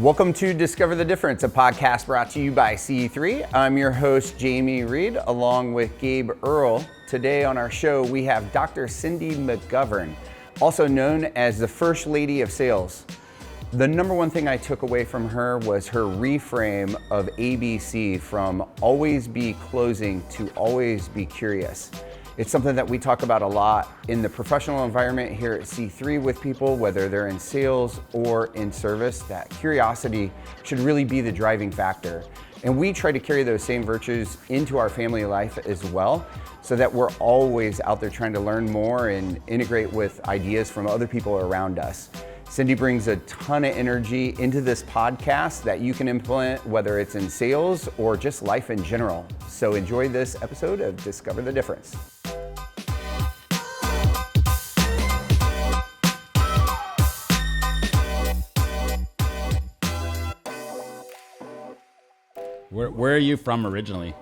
Welcome to Discover the Difference, a podcast brought to you by CE3. I'm your host, Jamie Reed, along with Gabe Earl. Today on our show, we have Dr. Cindy McGovern, also known as the First Lady of Sales. The number one thing I took away from her was her reframe of ABC from always be closing to always be curious. It's something that we talk about a lot in the professional environment here at C3 with people, whether they're in sales or in service. That curiosity should really be the driving factor. And we try to carry those same virtues into our family life as well, so that we're always out there trying to learn more and integrate with ideas from other people around us. Cindy brings a ton of energy into this podcast that you can implement, whether it's in sales or just life in general. So enjoy this episode of Discover the Difference. Where are you from originally?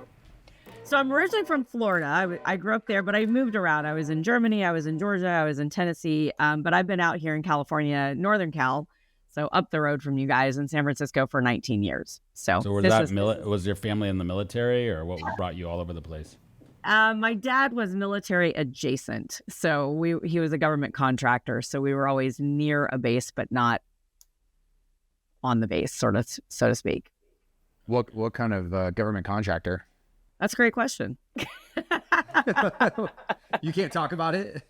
So I'm originally from Florida. I grew up there, but I moved around. I was in Germany, I was in Georgia, I was in Tennessee, but I've been out here in California, Northern Cal, so up the road from you guys in San Francisco for 19 years. So was your family in the military, or what brought you all over the place? My dad was military adjacent, so he was a government contractor, so we were always near a base, but not on the base, sort of, so to speak. What kind of government contractor? That's a great question. You can't talk about it?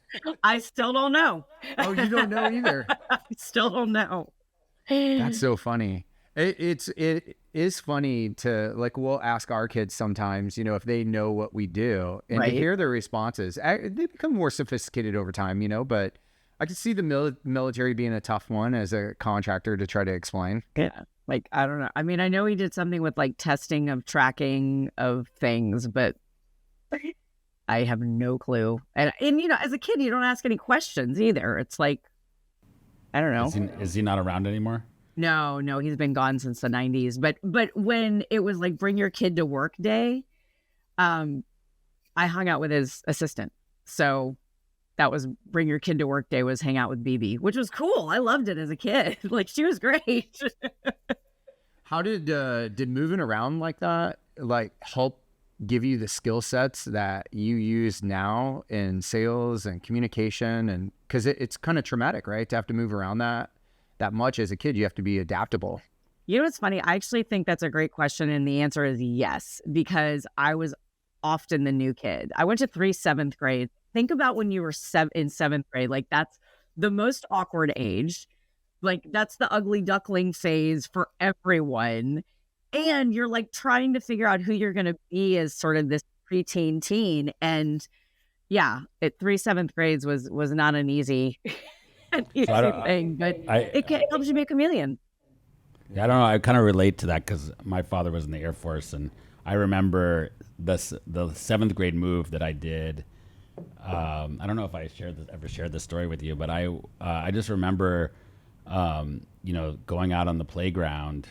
I still don't know. Oh, you don't know either? I still don't know. That's so funny. It is funny to, like, we'll ask our kids sometimes, you know, if they know what we do, and right. To hear their responses. They become more sophisticated over time, you know, but I can see the military being a tough one as a contractor to try to explain. Yeah. Like, I don't know. I mean, I know he did something with like testing of tracking of things, but I have no clue. And you know, as a kid, you don't ask any questions either. It's like, I don't know. Is he not around anymore? No, he's been gone since the 90s. But when it was like bring your kid to work day, I hung out with his assistant. So that was bring your kid to work day, was hang out with BB, which was cool. I loved it as a kid. Like, she was great. How did moving around like that, like, help give you the skill sets that you use now in sales and communication? And because it's kind of traumatic, right? To have to move around that much as a kid, you have to be adaptable. You know what's funny? I actually think that's a great question. And the answer is yes, because I was often the new kid. I went to 7th grade. Think about when you were in 7th grade, like that's the most awkward age. Like, that's the ugly duckling phase for everyone. And you're like trying to figure out who you're going to be as sort of this preteen teen. And yeah, 7th grades was not an easy, thing, but it helps you be a chameleon. Yeah, I don't know. I kind of relate to that because my father was in the Air Force, and I remember the 7th grade move that I did. I don't know if I ever shared this story with you, but I just remember, going out on the playground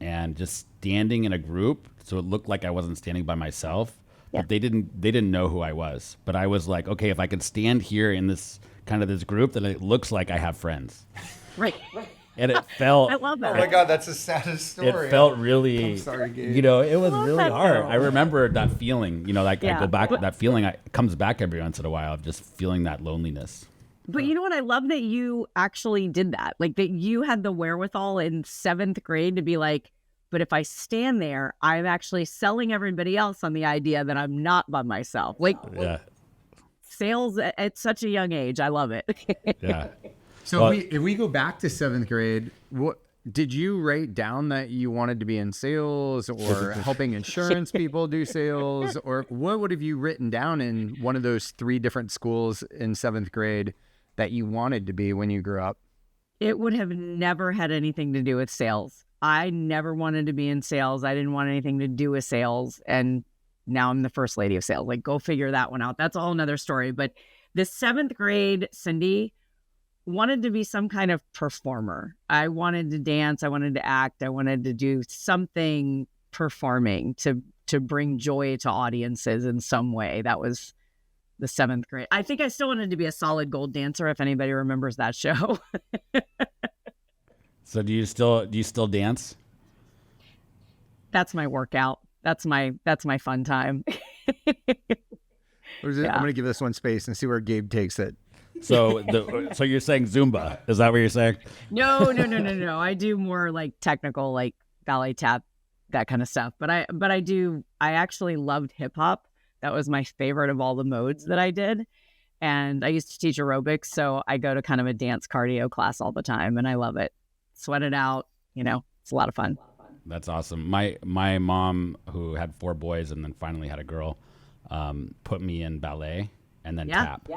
and just standing in a group, so it looked like I wasn't standing by myself. Yeah. But they didn't know who I was. But I was like, okay, if I can stand here in this group, then it looks like I have friends. Right. And it felt. I love that. Oh my God, that's the saddest story. It felt really. I'm sorry, Gabe. It was really hard. I remember that feeling. I go back. That feeling comes back every once in a while of just feeling that loneliness. But you know what? I love that you actually did that. Like, that you had the wherewithal in 7th grade to be like, but if I stand there, I'm actually selling everybody else on the idea that I'm not by myself. Like, yeah. Sales at such a young age. I love it. Yeah. So if we go back to 7th grade, what did you write down that you wanted to be in sales or helping insurance people do sales? Or what would have you written down in one of those 3 different schools in 7th grade that you wanted to be when you grew up? It would have never had anything to do with sales. I never wanted to be in sales. I didn't want anything to do with sales. And now I'm the first lady of sales. Like, go figure that one out. That's a whole nother story. But the 7th grade Cindy wanted to be some kind of performer. I wanted to dance. I wanted to act. I wanted to do something performing to bring joy to audiences in some way. That was the 7th grade. I think I still wanted to be a solid gold dancer, if anybody remembers that show. So do you still dance? That's my workout. That's my fun time. I'm going to give this one space and see where Gabe takes it. So you're saying Zumba? Is that what you're saying? No. I do more like technical, like ballet tap, that kind of stuff. But I actually loved hip hop. That was my favorite of all the modes that I did. And I used to teach aerobics, so I go to kind of a dance cardio class all the time, and I love it. Sweat it out, it's a lot of fun. That's awesome. My mom, who had 4 boys and then finally had a girl, put me in ballet and then tap.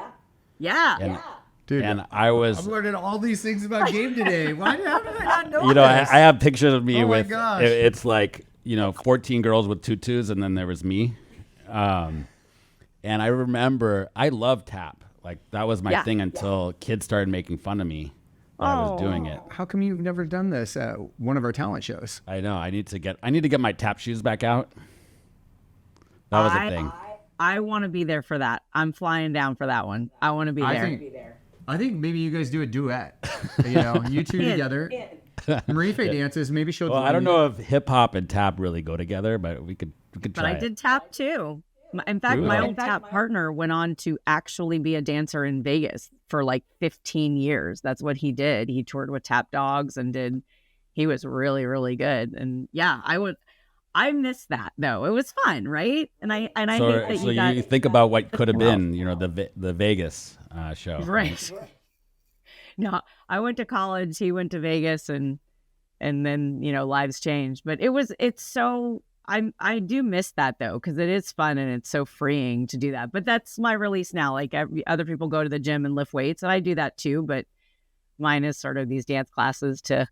Yeah. Dude, and I'm learning all these things about Gabe today. How did I not know this? I have pictures of me with, gosh. It's like, 14 girls with tutus, and then there was me. And I remember I loved tap. Like, that was my thing until kids started making fun of me when I was doing it. How come you've never done this at one of our talent shows? I know. I need to get my tap shoes back out. That was a thing. I want to be there for that. I'm flying down for that one. I want to be there. I think maybe you guys do a duet. You two together. Marie Faye dances. Maybe she'll. Well, I don't know if hip hop and tap really go together, but we could try. But I did tap too. In fact, my old tap partner went on to actually be a dancer in Vegas for like 15 years. That's what he did. He toured with Tap Dogs and he was really, really good. And yeah, I miss that though. It was fun, right? And I hate that you think about what could have been, the Vegas show. Right. No, I went to college. He went to Vegas, and then lives changed. But it's so. I do miss that though, because it is fun and it's so freeing to do that. But that's my release now. Like other people go to the gym and lift weights, and I do that too. But mine is sort of these dance classes to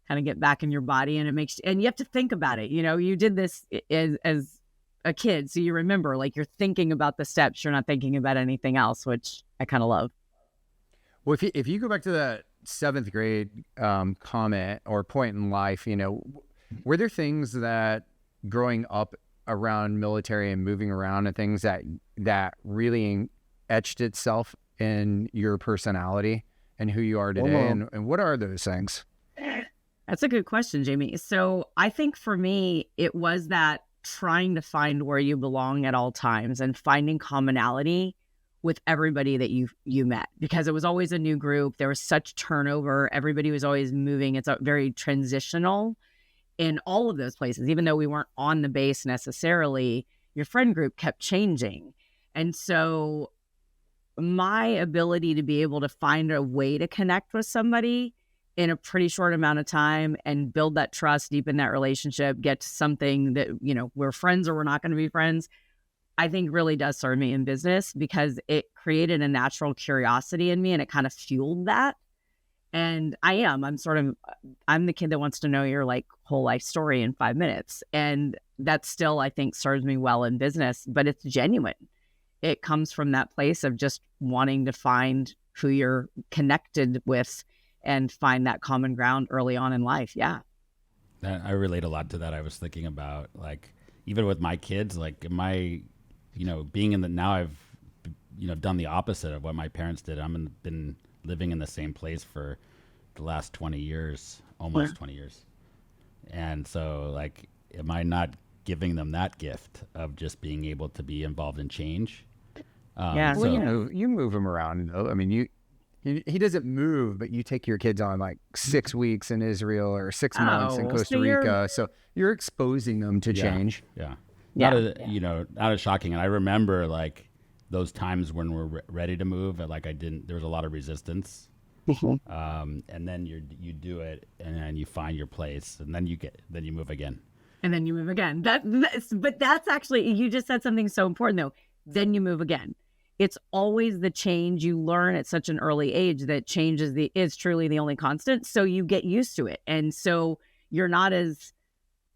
kind of get back in your body, and and you have to think about it. You did this as a kid, so you remember, like, you're thinking about the steps. You're not thinking about anything else, which I kind of love. Well, if you go back to that 7th grade comment or point in life, were there things that growing up around military and moving around and things that really etched itself in your personality and who you are today? And what are those things? That's a good question, Jamie. So I think for me, it was that trying to find where you belong at all times and finding commonality with everybody that you met, because it was always a new group. There was such turnover. Everybody was always moving. It's very transitional in all of those places. Even though we weren't on the base necessarily, your friend group kept changing. And so my ability to be able to find a way to connect with somebody in a pretty short amount of time and build that trust, deepen that relationship, get to something that, we're friends or we're not going to be friends, I think really does serve me in business, because it created a natural curiosity in me and it kind of fueled that. And I'm the kid that wants to know your whole life story in 5 minutes. And that still, I think, serves me well in business, but it's genuine. It comes from that place of just wanting to find who you're connected with and find that common ground early on in life. Yeah. I relate a lot to that. I was thinking about, even with my kids, being now I've, done the opposite of what my parents did. Been living in the same place for the last 20 years, almost 20 years. And so am I not giving them that gift of just being able to be involved in change? Yeah. Well, you move him around though. I mean, he doesn't move, but you take your kids on 6 weeks in Israel or 6 months in Costa Rica. So you're exposing them to change. Yeah. Not as shocking. And I remember those times when we're ready to move, there was a lot of resistance. And then you do it, and then you find your place, and then you move again. And then you move again. But that's actually, you just said something so important though. Then you move again. It's always the change. You learn at such an early age that change is truly the only constant. So you get used to it. And so you're not as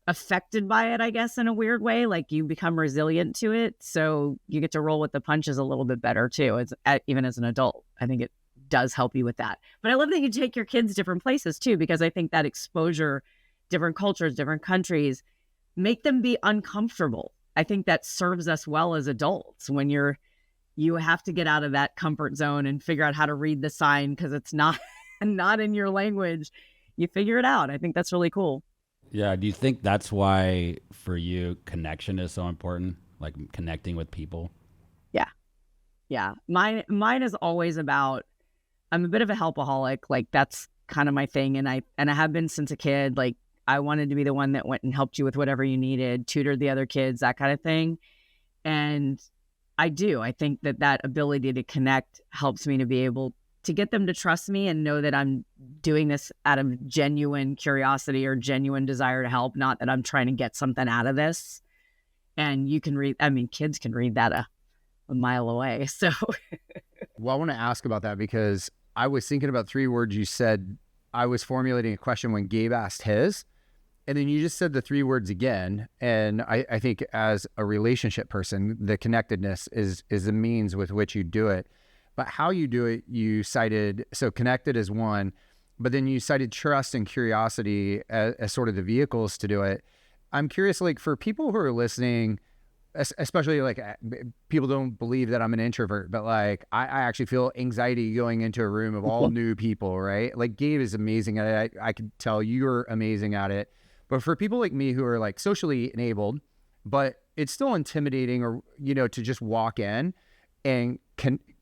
affected by it, I guess, in a weird way. You become resilient to it. So you get to roll with the punches a little bit better too, even as an adult. I think it does help you with that. But I love that you take your kids different places too, because I think that exposure, different cultures, different countries, make them be uncomfortable. I think that serves us well as adults when you have to get out of that comfort zone and figure out how to read the sign because it's not in your language. you figure it out. I think that's really cool. Yeah. Do you think that's why for you connection is so important? Like connecting with people? Yeah. Yeah. Mine is always about, I'm a bit of a helpaholic. Like that's kind of my thing. And I have been since a kid. Like I wanted to be the one that went and helped you with whatever you needed, tutored the other kids, that kind of thing. And I do. I think that ability to connect helps me to be able to get them to trust me and know that I'm doing this out of genuine curiosity or genuine desire to help, not that I'm trying to get something out of this. And you can read, I mean, kids can read that a mile away. So, Well, I want to ask about that because I was thinking about 3 words you said. I was formulating a question when Gabe asked his, and then you just said the 3 words again. And I think as a relationship person, the connectedness is the means with which you do it. But how you do it, you cited, so connected is one, but then you cited trust and curiosity as sort of the vehicles to do it. I'm curious, like for people who are listening, especially like people don't believe that I'm an introvert, but like I actually feel anxiety going into a room of all new people, right? Like Gabe is amazing at it. I could tell you're amazing at it. But for people like me who are like socially enabled, but it's still intimidating or, to just walk in and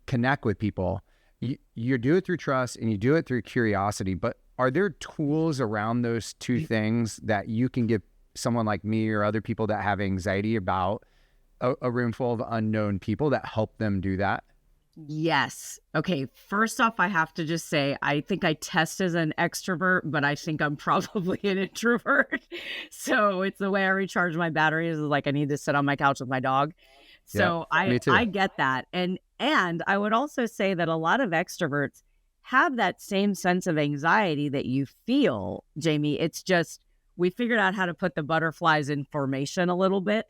connect with people. You do it through trust and you do it through curiosity, but are there tools around those 2 things that you can give someone like me or other people that have anxiety about a room full of unknown people that help them do that? yes. Okay. First off, I have to just say, I think I test as an extrovert, but I think I'm probably an introvert. So it's the way I recharge my batteries is like I need to sit on my couch with my dog. So me too. I get that. And I would also say that a lot of extroverts have that same sense of anxiety that you feel, Jamie. It's just we figured out how to put the butterflies in formation a little bit.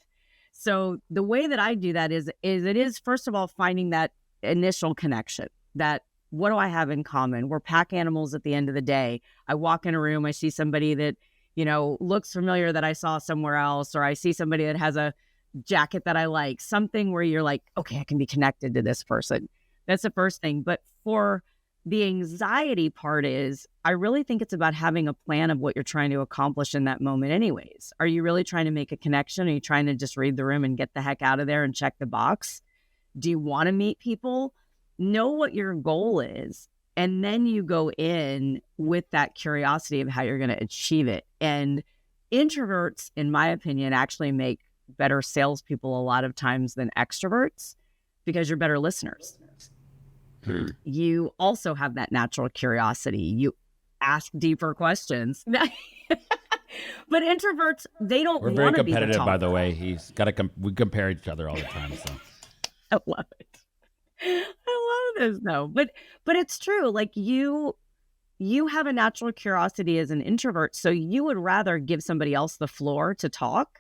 So the way that I do that is it is first of all finding that initial connection, that what do I have in common? We're pack animals at the end of the day. I walk in a room, I see somebody that, looks familiar that I saw somewhere else, or I see somebody that has a jacket that I like, something where you're like, okay, I can be connected to this person. That's the first thing. But for the anxiety part is, I really think it's about having a plan of what you're trying to accomplish in that moment anyways. Are you really trying to make a connection? Are you trying to just read the room and get the heck out of there and check the box? Do you want to meet people? Know what your goal is. And then you go in with that curiosity of how you're going to achieve it. And introverts, in my opinion, actually make better salespeople a lot of times than extroverts because you're better listeners. You also have that natural curiosity. You ask deeper questions. But introverts, they don't want to be the We're very competitive, by the talker. way. He's got to we compare each other all the time. So I love it. I love this though. But it's true. Like you have a natural curiosity as an introvert, so you would rather give somebody else the floor to talk,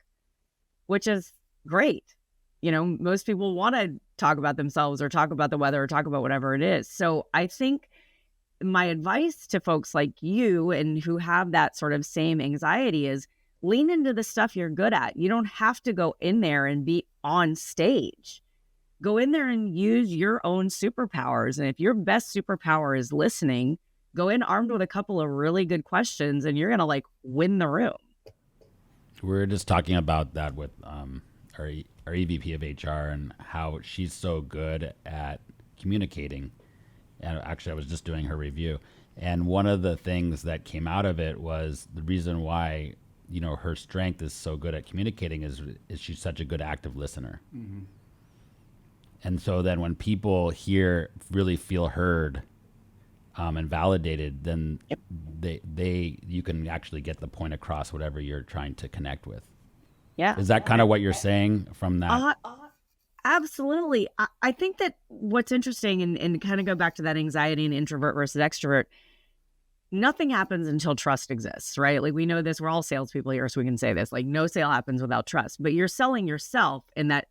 which is great. Most people want to talk about themselves or talk about the weather or talk about whatever it is. So I think my advice to folks like you and who have that sort of same anxiety is lean into the stuff you're good at. You don't have to go in there and be on stage. Go in there and use your own superpowers. And if your best superpower is listening, go in armed with a couple of really good questions and you're going to win the room. we're just talking about that with our EVP of HR and how she's so good at communicating. And actually, I was just doing her review. And one of the things that came out of it was the reason why, her strength is so good at communicating is she's such a good active listener. Mm-hmm. And so then when people really feel heard and validated, then you can actually get the point across whatever you're trying to connect with. Yeah. Is that kind of what you're saying from that? Absolutely. I think that what's interesting and kind of go back to that anxiety and introvert versus extrovert, nothing happens until trust exists, right? Like we know this, we're all salespeople here, so we can say this, no sale happens without trust, but you're selling yourself in that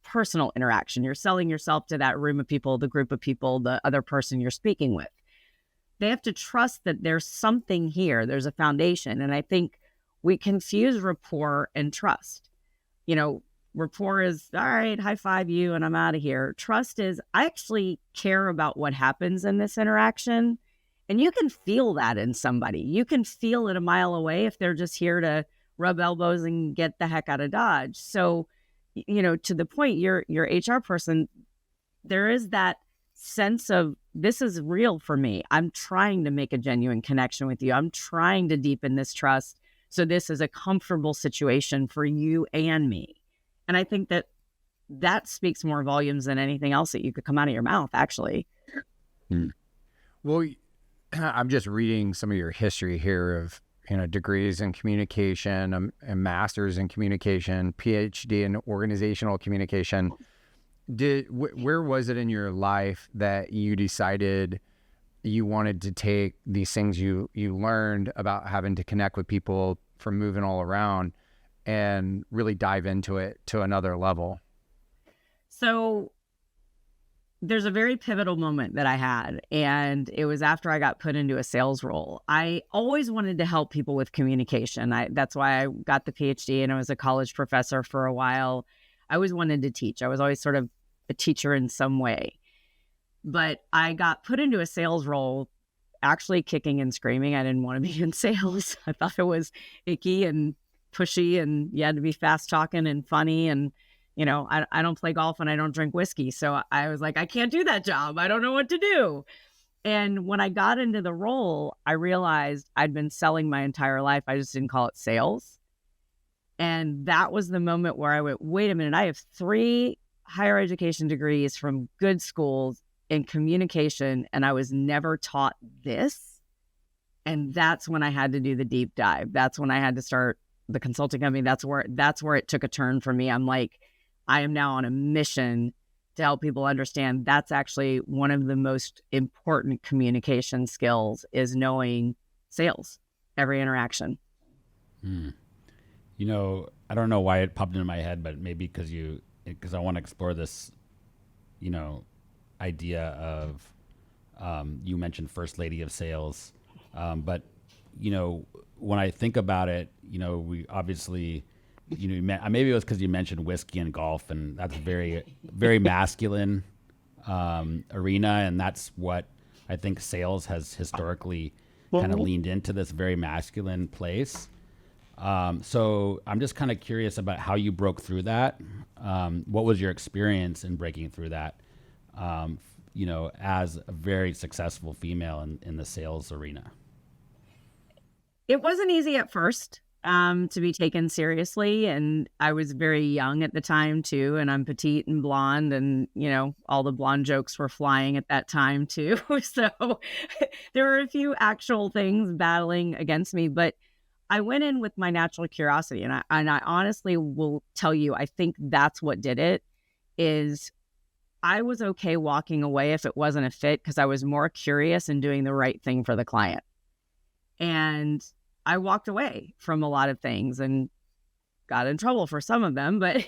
personal interaction. You're selling yourself to that room of people, the group of people, the other person you're speaking with. They have to trust that there's something here, there's a foundation. And I think we confuse rapport and trust. Rapport is, all right, high five you and I'm out of here. Trust is, I actually care about what happens in this interaction. And you can feel that in somebody. You can feel it a mile away if they're just here to rub elbows and get the heck out of Dodge. So, to the point, your HR person, there is that sense of, this is real for me. I'm trying to make a genuine connection with you. I'm trying to deepen this trust. So this is a comfortable situation for you and me. And I think that speaks more volumes than anything else that you could come out of your mouth, actually. Well, I'm just reading some of your history here of, degrees in communication, a master's in communication, PhD in organizational communication. Where was it in your life that you decided you wanted to take these things you learned about having to connect with people from moving all around and really dive into it to another level? So there's a very pivotal moment that I had, and it was after I got put into a sales role. I always wanted to help people with communication. That's why I got the PhD, and I was a college professor for a while. I always wanted to teach. I was always sort of a teacher in some way. But I got put into a sales role, actually kicking and screaming. I didn't want to be in sales. I thought it was icky and pushy, and you had to be fast talking and funny. And, I don't play golf and I don't drink whiskey. So I was like, I can't do that job. I don't know what to do. And when I got into the role, I realized I'd been selling my entire life. I just didn't call it sales. And that was the moment where I went, wait a minute, I have 3 higher education degrees from good schools in communication, and I was never taught this. And that's when I had to do the deep dive. That's when I had to start the consulting company. That's where it took a turn for me. I'm like, I am now on a mission to help people understand that's actually one of the most important communication skills, is knowing sales, every interaction. I don't know why it popped into my head, but maybe because I want to explore this, idea of, you mentioned first lady of sales. But, when I think about it, we obviously, maybe it was because you mentioned whiskey and golf, and that's very, very masculine arena. And that's what I think sales has historically kind of leaned into, this very masculine place. So I'm just kind of curious about how you broke through that. What was your experience in breaking through that, as a very successful female in the sales arena? It wasn't easy at first to be taken seriously. And I was very young at the time too. And I'm petite and blonde, and, all the blonde jokes were flying at that time too. So there were a few actual things battling against me, but I went in with my natural curiosity. And I honestly will tell you, I think that's what did it. Is I was okay walking away if it wasn't a fit, because I was more curious and doing the right thing for the client. And I walked away from a lot of things and got in trouble for some of them, but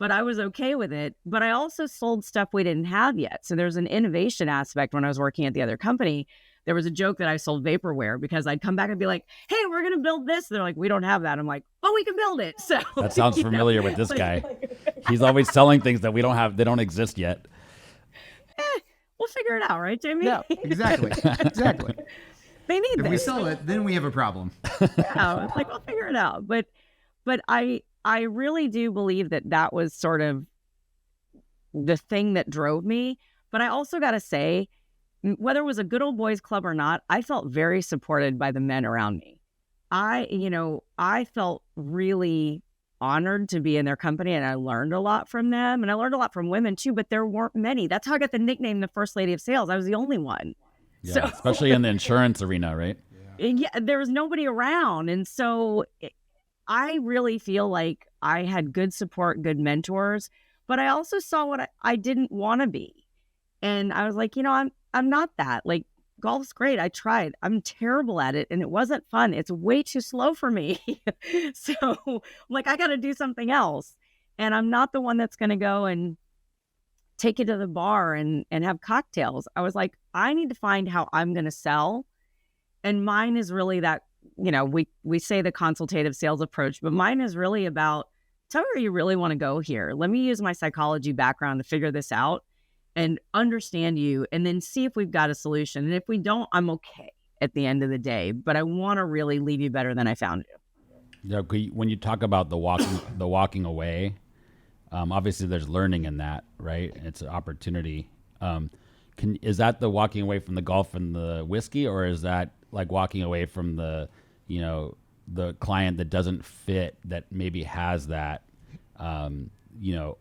I was okay with it. But I also sold stuff we didn't have yet. So there's an innovation aspect. When I was working at the other company, there was a joke that I sold vaporware, because I'd come back and be like, hey, we're going to build this. They're like, we don't have that. I'm like, oh, we can build it. So that sounds familiar with this guy. He's always selling things that we don't have. They don't exist yet. We'll figure it out. Right, Jamie? Yeah, exactly. Exactly. They need this. If we sell it, then we have a problem. Yeah, like, we'll figure it out. But I really do believe that was sort of the thing that drove me. But I also got to say, whether it was a good old boys club or not, I felt very supported by the men around me. I felt really honored to be in their company, and I learned a lot from them, and I learned a lot from women too, but there weren't many. That's how I got the nickname the First Lady of Sales. I was the only one. Yeah, so, especially in the insurance arena, right? Yeah, there was nobody around. And so I really feel like I had good support, good mentors, but I also saw what I didn't want to be. And I was like, I'm not that. Like, golf's great. I tried. I'm terrible at it, and it wasn't fun. It's way too slow for me. So I'm like, I got to do something else. And I'm not the one that's going to go and take you to the bar and have cocktails. I was like, I need to find how I'm going to sell. And mine is really that, we say the consultative sales approach, but mine is really about, tell me where you really want to go here. Let me use my psychology background to figure this out. and understand you, and then see if we've got a solution. And if we don't, I'm okay at the end of the day, but I want to really leave you better than I found you. Yeah, when you talk about the walking away, obviously there's learning in that, right? It's an opportunity. Is that the walking away from the golf and the whiskey, or is that like walking away from the client that doesn't fit, that maybe has that,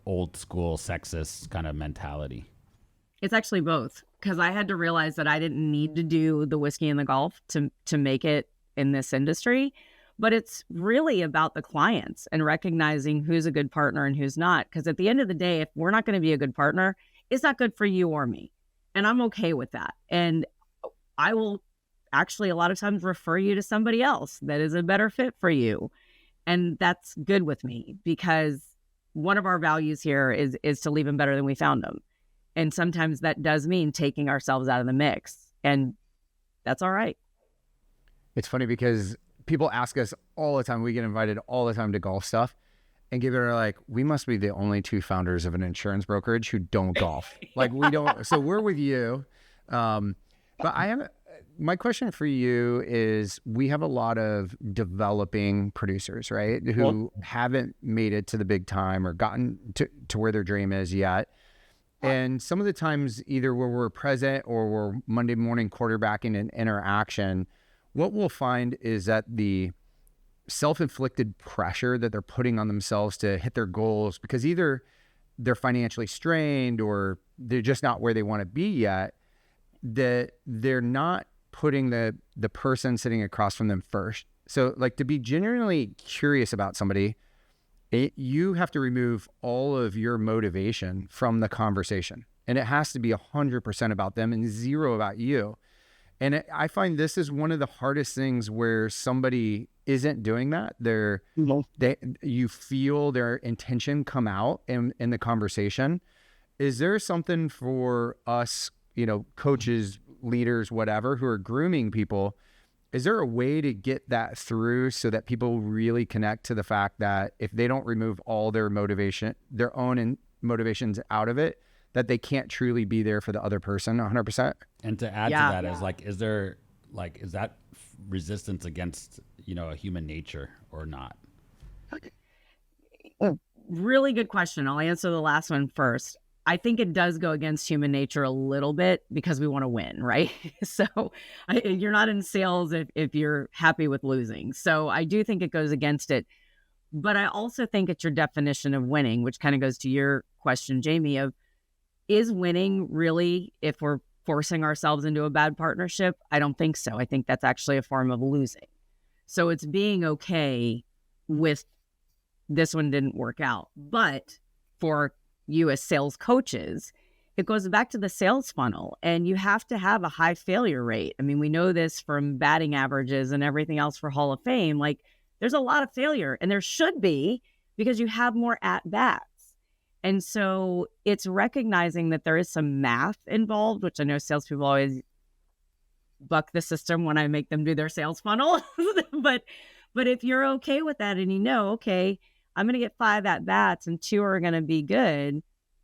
old school sexist kind of mentality? It's actually both, because I had to realize that I didn't need to do the whiskey and the golf to make it in this industry. But it's really about the clients and recognizing who's a good partner and who's not. Because at the end of the day, if we're not going to be a good partner, it's not good for you or me. And I'm okay with that. And I will actually a lot of times refer you to somebody else that is a better fit for you. And that's good with me, because one of our values here is to leave them better than we found them. And sometimes that does mean taking ourselves out of the mix. And that's all right. It's funny because people ask us all the time, we get invited all the time to golf stuff, and Gabe are like, we must be the only two founders of an insurance brokerage who don't golf. Like, we don't, so we're with you. But my question for you is, we have a lot of developing producers, right? Who haven't made it to the big time or gotten to where their dream is yet. And some of the times, either where we're present or we're Monday morning quarterbacking an interaction, what we'll find is that the self-inflicted pressure that they're putting on themselves to hit their goals, because either they're financially strained or they're just not where they want to be yet, that they're not putting the person sitting across from them first. So, like, to be genuinely curious about somebody, you have to remove all of your motivation from the conversation. And it has to be 100% about them and 0 about you. And I find this is one of the hardest things, where somebody isn't doing that. You feel their intention come out in the conversation. Is there something for us, coaches, leaders, whatever, who are grooming people? Is there a way to get that through so that people really connect to the fact that if they don't remove all their motivation, their own motivations out of it, that they can't truly be there for the other person 100%? And to add to that, is that resistance against, a human nature or not? Really good question. I'll answer the last one first. I think it does go against human nature a little bit, because we want to win, right? So you're not in sales if you're happy with losing. So I do think it goes against it. But I also think it's your definition of winning, which kind of goes to your question, Jamie, of, is winning really if we're forcing ourselves into a bad partnership? I don't think so. I think that's actually a form of losing. So it's being okay with, this one didn't work out. But for you as sales coaches, it goes back to the sales funnel, and you have to have a high failure rate. I mean, we know this from batting averages and everything else for Hall of Fame. Like, there's a lot of failure, and there should be, because you have more at bats. And so it's recognizing that there is some math involved, which I know salespeople always buck the system when I make them do their sales funnel. but if you're okay with that, and okay, I'm going to get 5 at bats and 2 are going to be good,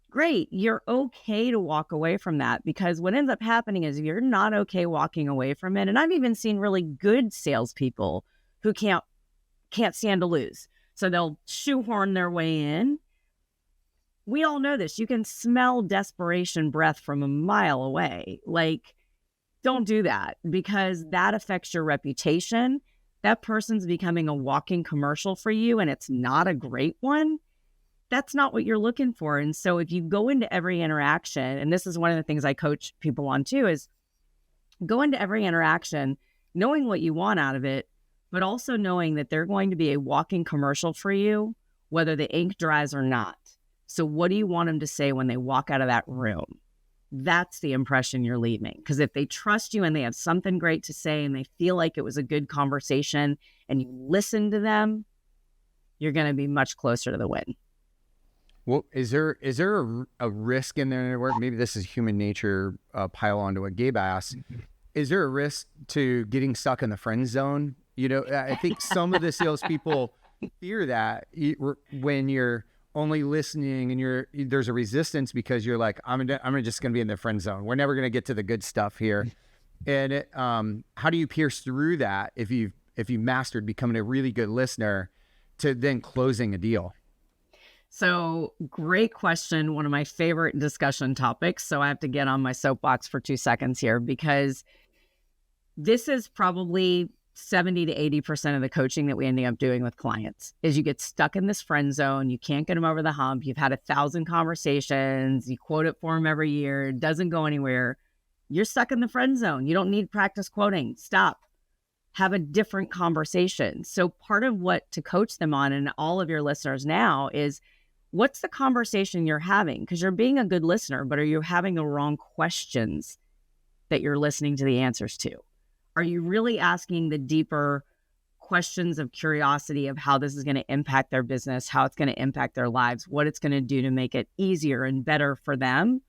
great. You're okay to walk away from that, because what ends up happening is you're not okay walking away from it. And I've even seen really good salespeople who can't stand to lose. So they'll shoehorn their way in. We all know this. You can smell desperation breath from a mile away. Like, don't do that, because that affects your reputation. That person's becoming a walking commercial for you, and it's not a great one. That's not what you're looking for. And so if you go into every interaction, and this is one of the things I coach people on too, is go into every interaction knowing what you want out of it, but also knowing that they're going to be a walking commercial for you, whether the ink dries or not. So what do you want them to say when they walk out of that room? That's the impression you're leaving. Because if they trust you and they have something great to say and they feel like it was a good conversation and you listen to them, you're going to be much closer to the win. Well, is there a risk in there where maybe this is human nature, pile on to what Gabe asked? Is there a risk to getting stuck in the friend zone? I think some of the salespeople fear that when you're only listening and there's a resistance because you're like, I'm just going to be in the friend zone. We're never going to get to the good stuff here. And how do you pierce through that if you mastered becoming a really good listener to then closing a deal? So great question. One of my favorite discussion topics. So I have to get on my soapbox for 2 seconds here, because this is probably 70 to 80% of the coaching that we end up doing with clients is you get stuck in this friend zone. You can't get them over the hump. You've had 1,000 conversations. You quote it for them every year. It doesn't go anywhere. You're stuck in the friend zone. You don't need practice quoting. Stop. Have a different conversation. So part of what to coach them on, and all of your listeners now, is what's the conversation you're having? Because you're being a good listener, but are you having the wrong questions that you're listening to the answers to? Are you really asking the deeper questions of curiosity of how this is going to impact their business, how it's going to impact their lives, what it's going to do to make it easier and better for them?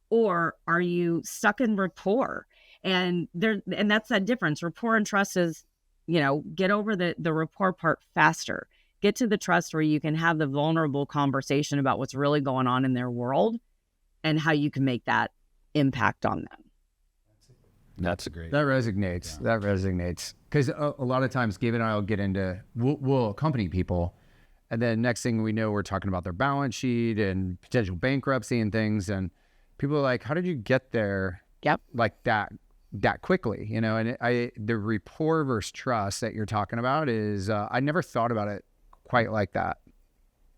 Or are you stuck in rapport? And that's that difference. Rapport and trust is, get over the rapport part faster. Get to the trust where you can have the vulnerable conversation about what's really going on in their world and how you can make that impact on them. That's great. That resonates. Yeah. That resonates. Because a lot of times, Gabe and I will get into, we'll accompany people. And then next thing we know, we're talking about their balance sheet and potential bankruptcy and things. And people are like, how did you get there? Yep. Like that quickly, And the rapport versus trust that you're talking about is, I never thought about it quite like that.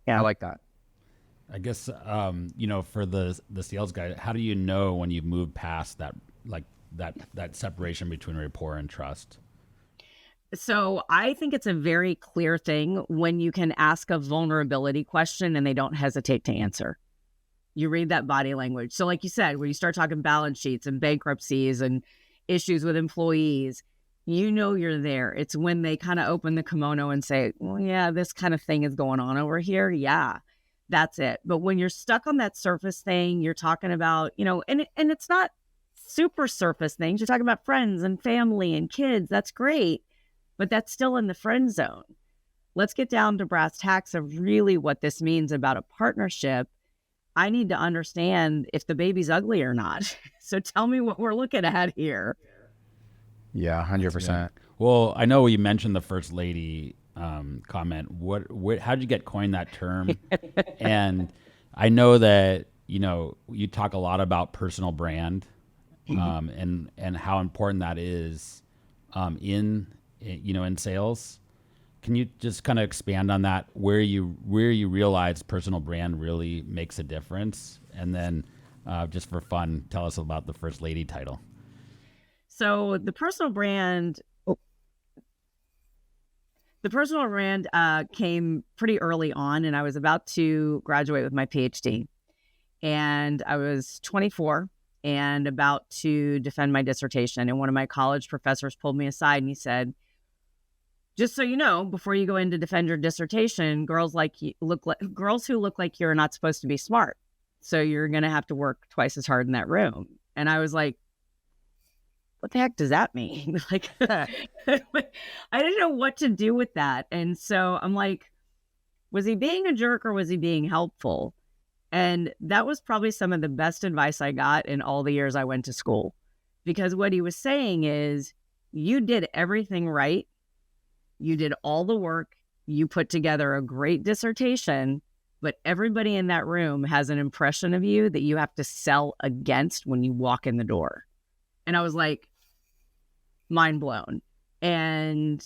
Yeah. I like that. I guess, for the sales guy, how do you know when you've moved past that, like that separation between rapport and trust? So I think it's a very clear thing when you can ask a vulnerability question and they don't hesitate to answer. You read that body language. So like you said, when you start talking balance sheets and bankruptcies and issues with employees, you're there. It's when they kind of open the kimono and say, well, yeah, this kind of thing is going on over here. Yeah, that's it. But when you're stuck on that surface thing, you're talking about, and it's not super surface things. You're talking about friends and family and kids. That's great. But that's still in the friend zone. Let's get down to brass tacks of really what this means about a partnership. I need to understand if the baby's ugly or not. So tell me what we're looking at here. Yeah, 100%. Yeah. Well, I know you mentioned the first lady comment. How did you get coined that term? And I know that, you talk a lot about personal brand and how important that is in sales. Can you just kind of expand on that, where you realize personal brand really makes a difference? And then just for fun, tell us about the first lady title. So the personal brand came pretty early on, and I was about to graduate with my PhD. And I was 24 and about to defend my dissertation. And one of my college professors pulled me aside and he said, just so you know, before you go in to defend your dissertation, girls who look like you are not supposed to be smart. So you're going to have to work twice as hard in that room. And I was like, what the heck does that mean? Like, I didn't know what to do with that. And so I'm like, was he being a jerk or was he being helpful? And that was probably some of the best advice I got in all the years I went to school. Because what he was saying is, you did everything right. You did all the work. You put together a great dissertation, but everybody in that room has an impression of you that you have to sell against when you walk in the door. And I was like, mind blown. And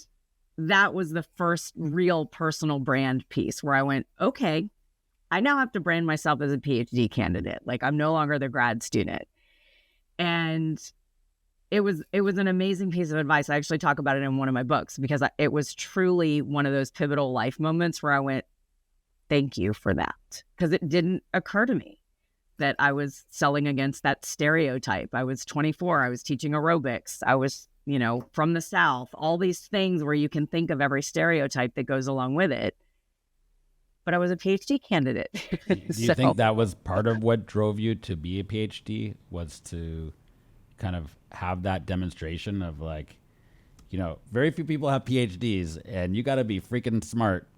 that was the first real personal brand piece where I went, okay, I now have to brand myself as a PhD candidate. Like, I'm no longer the grad student. And it was an amazing piece of advice. I actually talk about it in one of my books because it was truly one of those pivotal life moments where I went, thank you for that. Because it didn't occur to me that I was selling against that stereotype. I was 24. I was teaching aerobics. I was, from the South, all these things where you can think of every stereotype that goes along with it. But I was a PhD candidate. Do you think that was part of what drove you to be a PhD, was to kind of have that demonstration of like, very few people have PhDs and you got to be freaking smart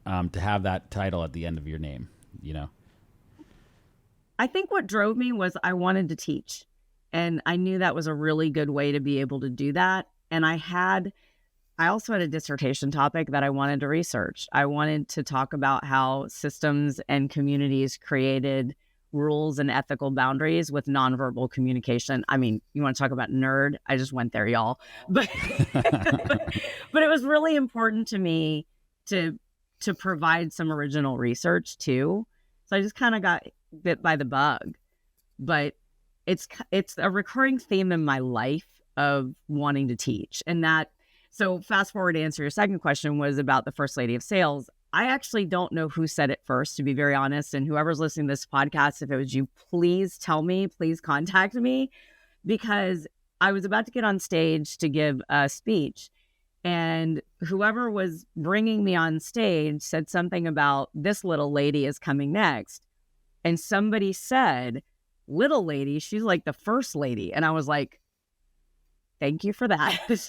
to have that title at the end of your name? I think what drove me was I wanted to teach. And I knew that was a really good way to be able to do that. And I also had a dissertation topic that I wanted to research. I wanted to talk about how systems and communities created rules and ethical boundaries with nonverbal communication. I mean, you want to talk about nerd? I just went there, y'all. But but it was really important to me to provide some original research too. So I just kind of got bit by the bug. But it's a recurring theme in my life of wanting to teach. And that, so fast forward to answer your second question, was about the First Lady of Sales. I actually don't know who said it first, to be very honest. And whoever's listening to this podcast, if it was you, please tell me, please contact me, because I was about to get on stage to give a speech. And whoever was bringing me on stage said something about this little lady is coming next. And somebody said, little lady, she's like the first lady. And I was like, thank you for that.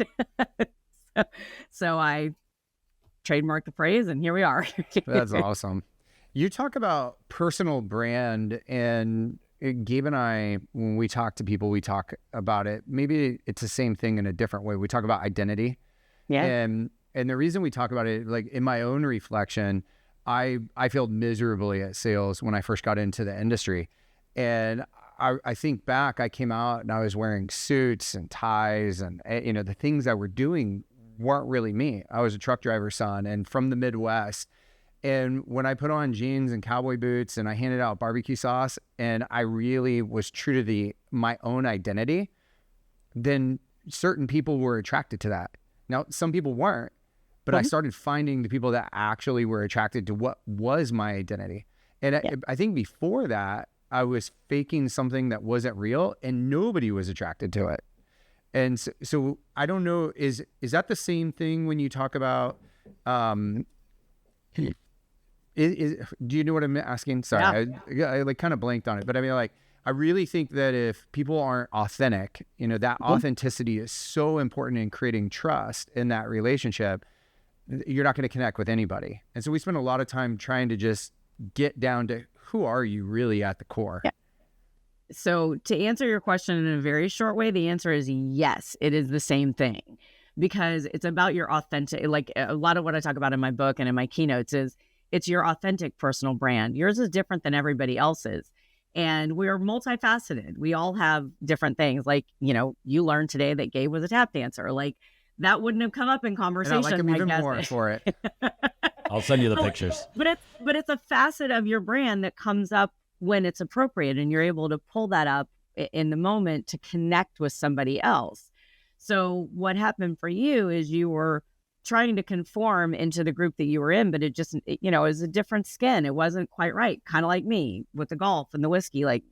So I trademarked the phrase, and here we are. That's awesome. You talk about personal brand, and Gabe and I, when we talk to people, we talk about it. Maybe it's the same thing in a different way. We talk about identity. Yeah. And the reason we talk about it, like in my own reflection, I failed miserably at sales when I first got into the industry. And I think back, I came out and I was wearing suits and ties, and the things that we're doing weren't really me. I was a truck driver's son and from the Midwest. And when I put on jeans and cowboy boots and I handed out barbecue sauce and I really was true to my own identity, then certain people were attracted to that. Now, some people weren't, but I started finding the people that actually were attracted to what was my identity. And I think before that, I was faking something that wasn't real and nobody was attracted to it. And so I don't know, is that the same thing when you talk about, do you know what I'm asking? Sorry, yeah. I like kind of blanked on it, but I mean, like, I really think that if people aren't authentic, that authenticity is so important in creating trust in that relationship. You're not going to connect with anybody. And so we spend a lot of time trying to just get down to who are you really at the core? Yeah. So to answer your question in a very short way, the answer is yes, it is the same thing, because it's about your authentic, like a lot of what I talk about in my book and in my keynotes is it's your authentic personal brand. Yours is different than everybody else's. And we're multifaceted. We all have different things. Like, you learned today that Gabe was a tap dancer. Like, that wouldn't have come up in conversation. And I like him even more for it. I'll send you the pictures. But it's a facet of your brand that comes up when it's appropriate, and you're able to pull that up in the moment to connect with somebody else. So what happened for you is you were trying to conform into the group that you were in, but it just, it was a different skin. It wasn't quite right. Kind of like me with the golf and the whiskey, like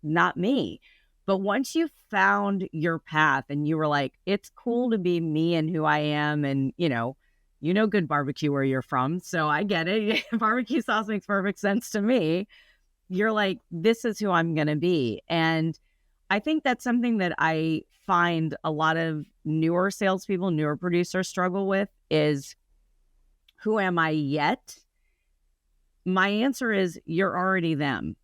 not me. But once you found your path and you were like, it's cool to be me and who I am. And, good barbecue where you're from. So I get it. Barbecue sauce makes perfect sense to me. You're like, this is who I'm going to be. And I think that's something that I find a lot of newer salespeople, newer producers struggle with is, who am I yet? My answer is, you're already them.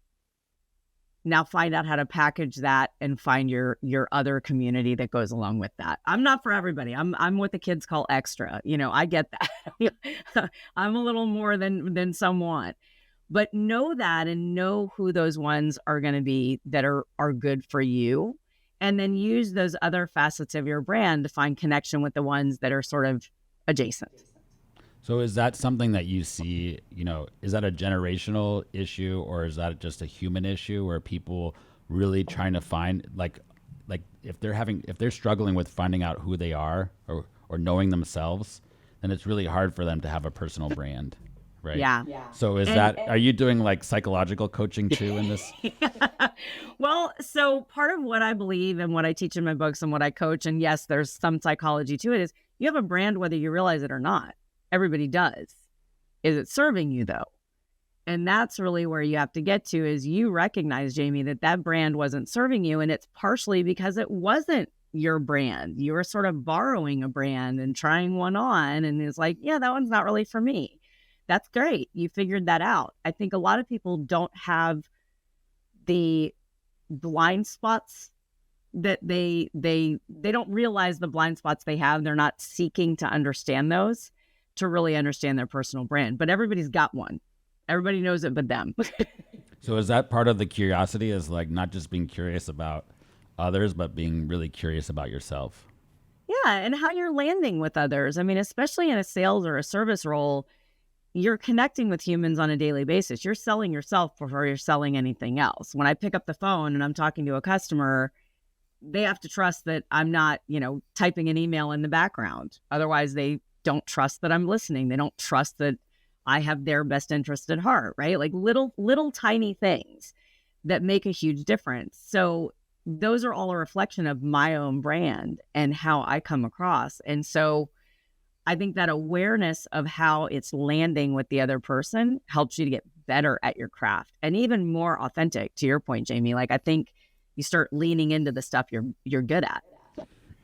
Now find out how to package that and find your other community that goes along with that. I'm not for everybody. I'm what the kids call extra. I get that. I'm a little more than some want. But know that and know who those ones are going to be that are good for you. And then use those other facets of your brand to find connection with the ones that are sort of adjacent. So is that something that you see, is that a generational issue, or is that just a human issue where people really trying to find like if they're struggling with finding out who they are or knowing themselves, then it's really hard for them to have a personal brand. Right. Yeah. So are you doing like psychological coaching too in this? Well, so part of what I believe and what I teach in my books and what I coach, and yes, there's some psychology to it, is you have a brand whether you realize it or not. Everybody does. Is it serving you though? And that's really where you have to get to, is you recognize, Jamie, that brand wasn't serving you. And it's partially because it wasn't your brand. You were sort of borrowing a brand and trying one on, and it's like, yeah, that one's not really for me. that's great. You figured that out. I think a lot of people don't have the blind spots that they don't realize the blind spots they have. They're not seeking to understand those to really understand their personal brand. But everybody's got one. Everybody knows it but them. So is that part of the curiosity, is like not just being curious about others, but being really curious about yourself? Yeah, and how you're landing with others. I mean, especially in a sales or a service role, you're connecting with humans on a daily basis. You're selling yourself before you're selling anything else. When I pick up the phone and I'm talking to a customer, they have to trust that I'm not, typing an email in the background. Otherwise, they don't trust that I'm listening. They don't trust that I have their best interest at heart, right? Like little tiny things that make a huge difference. So those are all a reflection of my own brand and how I come across. And so I think that awareness of how it's landing with the other person helps you to get better at your craft and even more authentic, to your point, Jamie. Like, I think you start leaning into the stuff you're good at.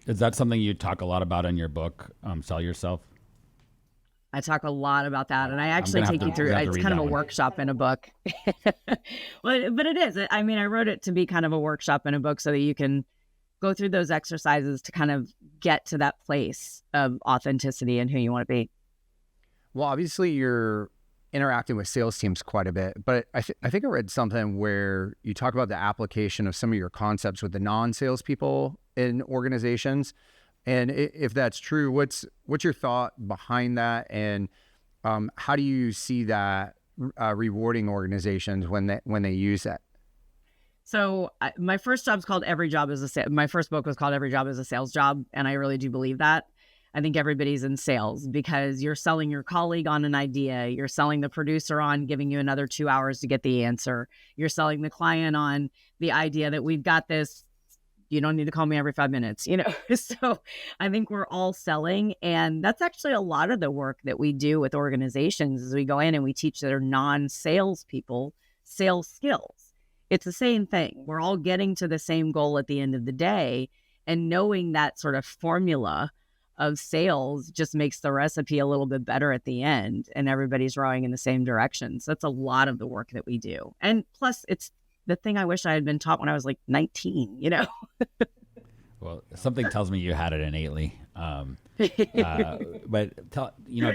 Is that something you talk a lot about in your book, Sell Yourself? I talk a lot about that, and I actually take you through. It's kind of a workshop in a book. Well, but it is. I mean, I wrote it to be kind of a workshop in a book so that you can go through those exercises to kind of get to that place of authenticity and who you want to be. Well, obviously you're interacting with sales teams quite a bit, but I think I read something where you talk about the application of some of your concepts with the non-sales people in organizations. And if that's true, what's your thought behind that? And how do you see that rewarding organizations when they use that? So my first job's called Every Job is a My first book was called Every Job is a Sales Job. And I really do believe that. I think everybody's in sales because you're selling your colleague on an idea. You're selling the producer on giving you another 2 hours to get the answer. You're selling the client on the idea that we've got this. You don't need to call me every 5 minutes, So I think we're all selling. And that's actually a lot of the work that we do with organizations is we go in and we teach their non-sales people sales skills. It's the same thing. We're all getting to the same goal at the end of the day. And knowing that sort of formula of sales just makes the recipe a little bit better at the end. And everybody's rowing in the same direction. So that's a lot of the work that we do. And plus, it's the thing I wish I had been taught when I was like 19, Well, something tells me you had it innately. But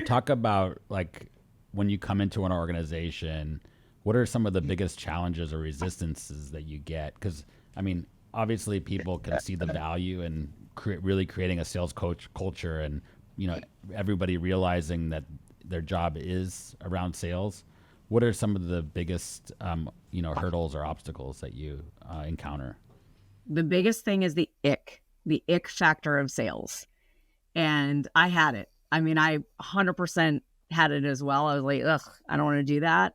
talk about like when you come into an organization, what are some of the biggest challenges or resistances that you get? Because I mean, obviously people can see the value in really creating a sales culture and, everybody realizing that their job is around sales. What are some of the biggest, hurdles or obstacles that you encounter? The biggest thing is the ick factor of sales. And I had it. I mean, I 100% had it as well. I was like, ugh, I don't want to do that.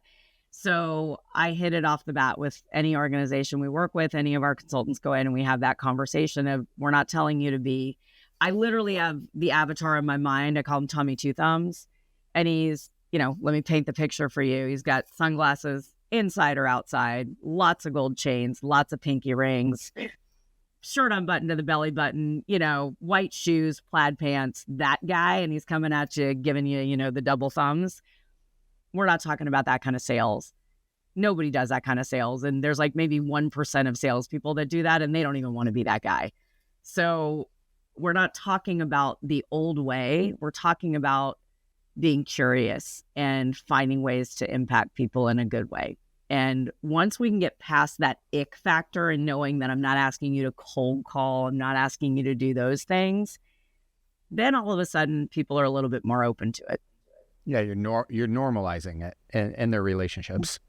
So I hit it off the bat with any organization we work with. Any of our consultants go in and we have that conversation of, we're not telling you to be. I literally have the avatar in my mind. I call him Tommy Two Thumbs. And he's, let me paint the picture for you. He's got sunglasses inside or outside, lots of gold chains, lots of pinky rings, shirt unbuttoned to the belly button, white shoes, plaid pants, that guy. And he's coming at you, giving you, the double thumbs. We're not talking about that kind of sales. Nobody does that kind of sales. And there's like maybe 1% of salespeople that do that, and they don't even want to be that guy. So we're not talking about the old way. We're talking about being curious and finding ways to impact people in a good way. And once we can get past that ick factor and knowing that I'm not asking you to cold call, I'm not asking you to do those things, then all of a sudden people are a little bit more open to it. Yeah, you're normalizing it and their relationships.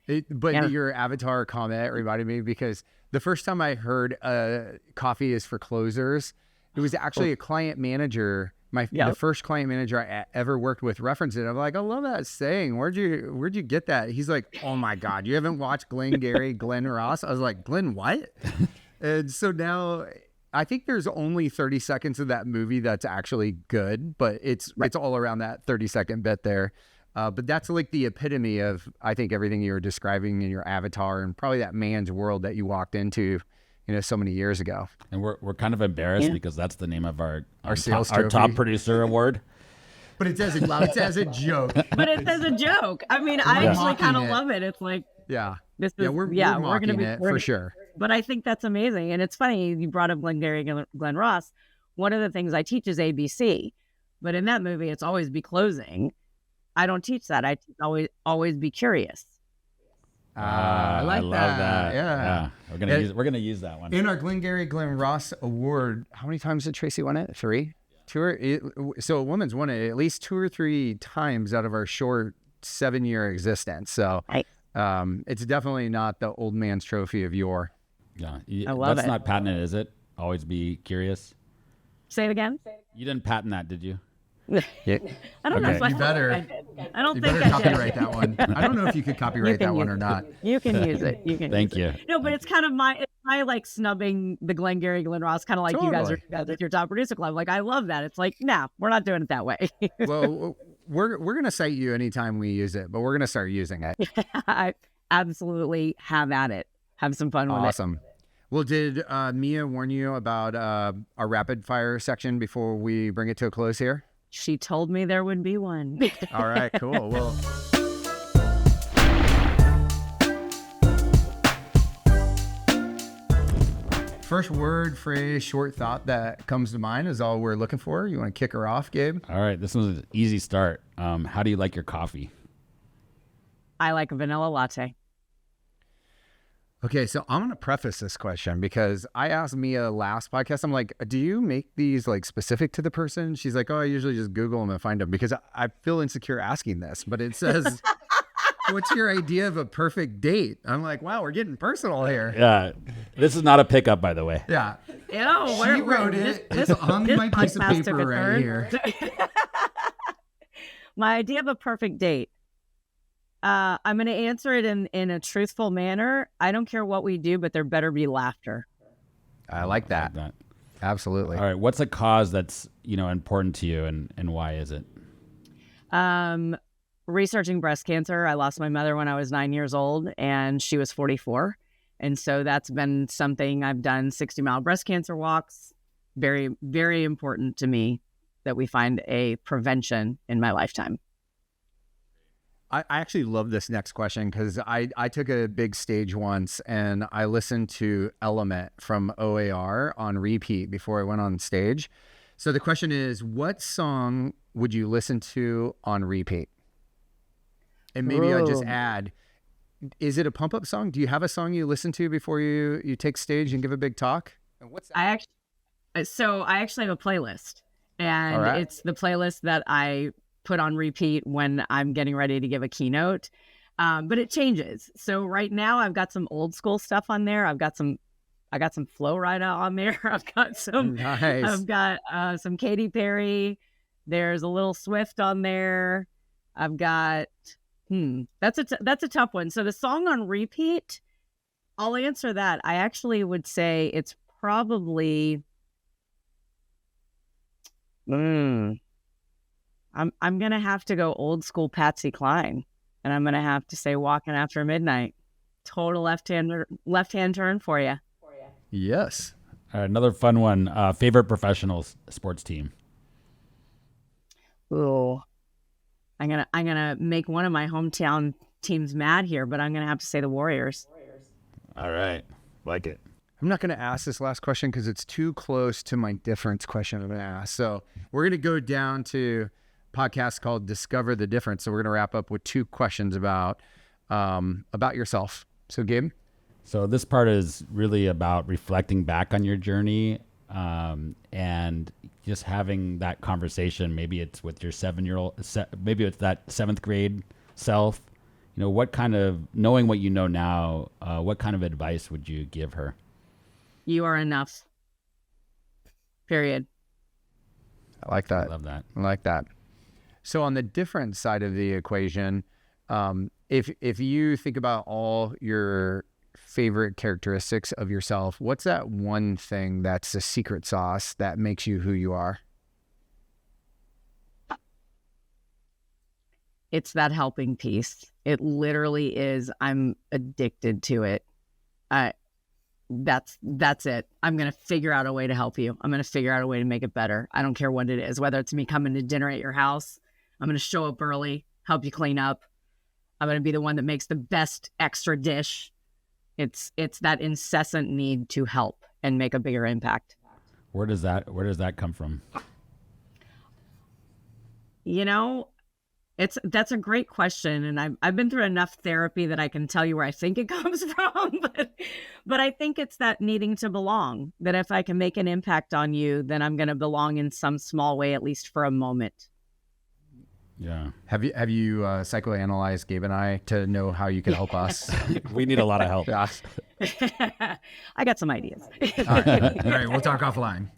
Your avatar comment reminded me because the first time I heard coffee is for closers, it was actually a client manager. The first client manager I ever worked with referenced it. I'm like, I love that saying. Where'd you get that? He's like, oh my God, you haven't watched Glenn Ross? I was like, Glenn what? And so now I think there's only 30 seconds of that movie that's actually good, but it's all around that 30-second bit there. But that's like the epitome of, I think, everything you were describing in your avatar and probably that man's world that you walked into, so many years ago. And we're kind of embarrassed because that's the name of our sales our trophy. top producer award. But it's as a joke. But it's as a joke. I mean, I actually kind of love it. It's like, yeah, this is, we're gonna be it for sure. But I think that's amazing. And it's funny, you brought up Glengarry Glen Ross. One of the things I teach is ABC. But in that movie, it's always be closing. I don't teach that. I teach always be curious. I love that. Yeah. We're gonna use that one in our Glengarry Glen Ross Award. How many times did Tracy win it? 3. So a woman's won it at least 2 or 3 times out of our short 7-year existence. So it's definitely not the old man's trophy of yore. Yeah, I love that's it. not patented, is it? Always be curious. Say it again. You didn't patent that, did you? I don't know if You better. I did. I don't You think better I copyright that one. I don't know if you could copyright that one or not. You can use it. You can. Thank you. No, but it's kind of my like snubbing the Glengarry Glen Ross, kind of like you guys are with your top producer club. Like, I love that. It's like, no, we're not doing it that way. Well, we're gonna cite you anytime we use it, but we're gonna start using it. I absolutely have at it. Have some fun with it. Awesome. Well, did Mia warn you about our rapid fire section before we bring it to a close here? She told me there would be one. All right, cool. Well, first word, phrase, short thought that comes to mind is all we're looking for. You want to kick her off, Gabe? All right, this one's an easy start. How do you like your coffee? I like a vanilla latte. Okay, so I'm going to preface this question because I asked Mia last podcast, I'm like, do you make these like specific to the person? She's like, oh, I usually just Google them and find them because I feel insecure asking this, but it says, what's your idea of a perfect date? I'm like, wow, we're getting personal here. Yeah, this is not a pickup, by the way. Yeah. Ew, She wrote it. It's on my piece of paper right here. My idea of a perfect date. I'm going to answer it in a truthful manner. I don't care what we do, but there better be laughter. I like that. Absolutely. All right. What's a cause that's, important to you and why is it? Researching breast cancer. I lost my mother when I was 9 years old and she was 44. And so that's been something I've done 60-mile breast cancer walks. Very, very important to me that we find a prevention in my lifetime. I actually love this next question because I took a big stage once and I listened to Element from OAR on repeat before I went on stage. So the question is, what song would you listen to on repeat? And maybe I just add, is it a pump up song? Do you have a song you listen to before you take stage and give a big talk? And what's that? I actually have a playlist, and it's the playlist that I put on repeat when I'm getting ready to give a keynote. But it changes. So right now I've got some old school stuff on there. I got some Flo Rida on there. I've got some some Katy Perry. There's a little Swift on there. I've got that's a tough one. So the song on repeat, I'll answer that. I actually would say it's probably I'm going to have to go old school Patsy Cline, and I'm going to have to say Walking After Midnight. Total left-hand turn for you. Yes. All right, another fun one. Favorite professional sports team? Ooh. I'm going to make one of my hometown teams mad here, but I'm going to have to say the Warriors. All right. Like it. I'm not going to ask this last question because it's too close to my difference question I'm going to ask. So we're going to go down to podcast called Discover the Difference. So we're going to wrap up with 2 questions about yourself. So Gabe? So this part is really about reflecting back on your journey and just having that conversation. Maybe it's with your 7-year-old, maybe it's that 7th grade self. What kind of, knowing what you know now, what kind of advice would you give her? You are enough. Period. I like that. I love that. I like that. So on the different side of the equation, if you think about all your favorite characteristics of yourself, what's that one thing that's the secret sauce that makes you who you are? It's that helping piece. It literally is. I'm addicted to it. That's it. I'm going to figure out a way to help you. I'm going to figure out a way to make it better. I don't care what it is, whether it's me coming to dinner at your house I'm going to show up early, help you clean up. I'm going to be the one that makes the best extra dish. It's that incessant need to help and make a bigger impact. Where does that come from? You know, that's a great question, and I've been through enough therapy that I can tell you where I think it comes from. But I think it's that needing to belong. That if I can make an impact on you, then I'm going to belong in some small way, at least for a moment. Yeah. Have you psychoanalyzed Gabe and I to know how you can help us? We need a lot of help. I got some ideas. All right, we'll talk offline.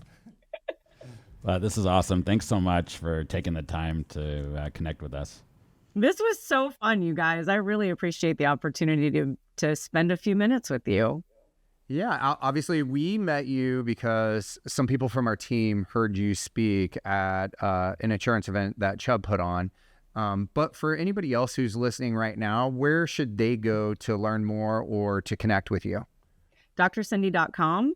This is awesome. Thanks so much for taking the time to connect with us. This was so fun, you guys. I really appreciate the opportunity to spend a few minutes with you. Yeah, obviously we met you because some people from our team heard you speak at an insurance event that Chubb put on. But for anybody else who's listening right now, where should they go to learn more or to connect with you? drcindy.com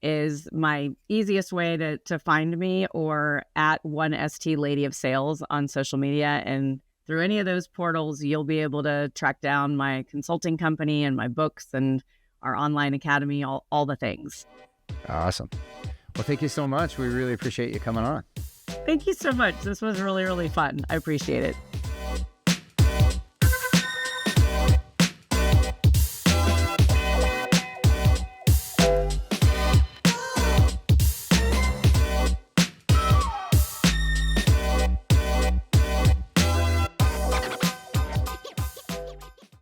is my easiest way to find me, or at 1ST Lady of Sales on social media. And through any of those portals, you'll be able to track down my consulting company and my books and our online academy, all the things. Awesome. Well, thank you so much. We really appreciate you coming on. Thank you so much. This was really, really fun. I appreciate it.